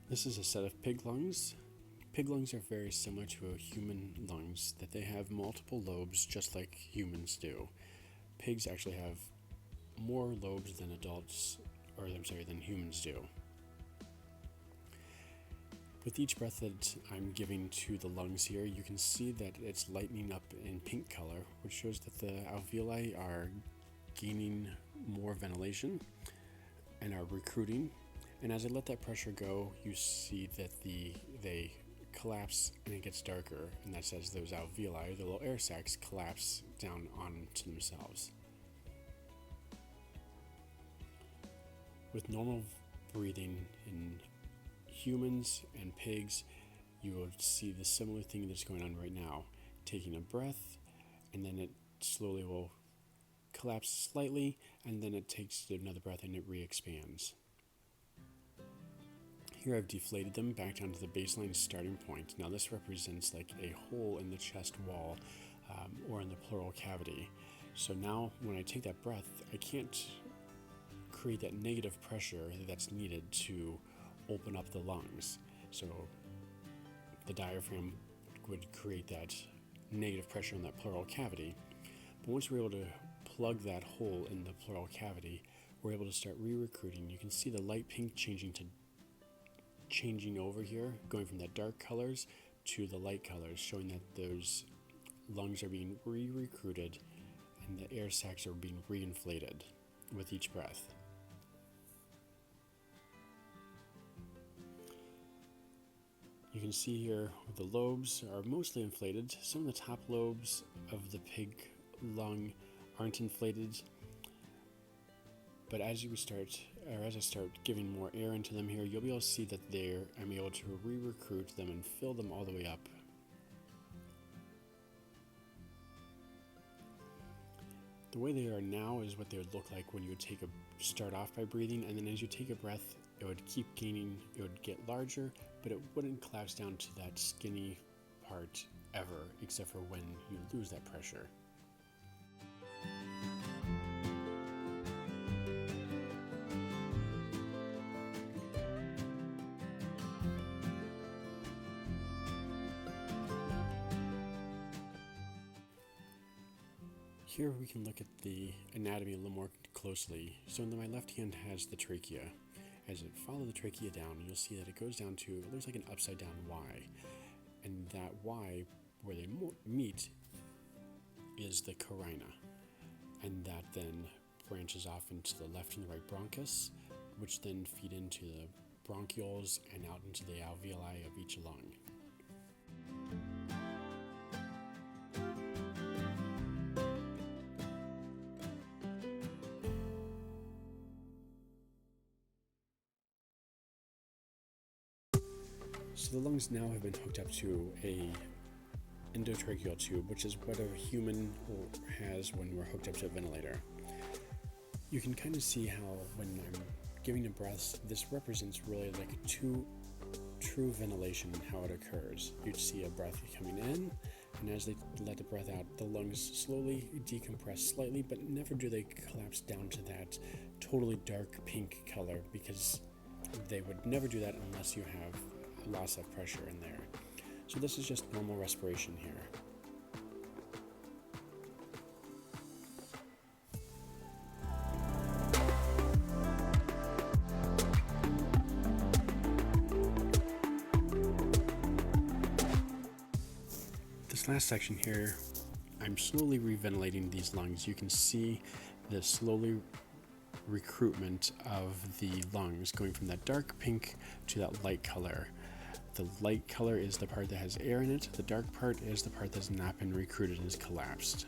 This is a set of pig lungs. Pig lungs are very similar to human lungs, that they have multiple lobes just like humans do. Pigs actually have more lobes than than humans do. With each breath that I'm giving to the lungs here, you can see that it's lightening up in pink color, which shows that the alveoli are gaining more ventilation and are recruiting. And as I let that pressure go, you see that they collapse and it gets darker, and that's as those alveoli, the little air sacs, collapse down onto themselves. With normal breathing in humans and pigs, you will see the similar thing that's going on right now. Taking a breath, and then it slowly will collapse slightly, and then it takes another breath and it re-expands. Here I've deflated them back down to the baseline starting point. Now this represents like a hole in the chest wall or in the pleural cavity. So now when I take that breath, I can't create that negative pressure that's needed to open up the lungs. So the diaphragm would create that negative pressure in that pleural cavity. But once we're able to plug that hole in the pleural cavity, we're able to start re-recruiting. You can see the light pink changing over here, going from the dark colors to the light colors, showing that those lungs are being re-recruited and the air sacs are being re-inflated with each breath. You can see here the lobes are mostly inflated. Some of the top lobes of the pig lung aren't inflated, but as I start giving more air into them here, you'll be able to see that I'm able to re-recruit them and fill them all the way up. The way they are now is what they would look like when you would start off by breathing, and then as you take a breath, it would keep gaining, it would get larger, but it wouldn't collapse down to that skinny part ever, except for when you lose that pressure. Here we can look at the anatomy a little more closely. So my left hand has the trachea. As I follow the trachea down, you'll see that it goes down to, it looks like an upside down Y. And that Y, where they meet, is the carina. And that then branches off into the left and the right bronchus, which then feed into the bronchioles and out into the alveoli of each lung. So the lungs now have been hooked up to a endotracheal tube, which is what a human has when we're hooked up to a ventilator. You can kind of see how when I'm giving a breath, this represents really like true ventilation, how it occurs. You'd see a breath coming in, and as they let the breath out, the lungs slowly decompress slightly, but never do they collapse down to that totally dark pink color, because they would never do that unless you have loss of pressure in there. So this is just normal respiration here. This last section here, I'm slowly reventilating these lungs. You can see the slowly recruitment of the lungs going from that dark pink to that light color. The light color is the part that has air in it. The dark part is the part that's not been recruited and is collapsed.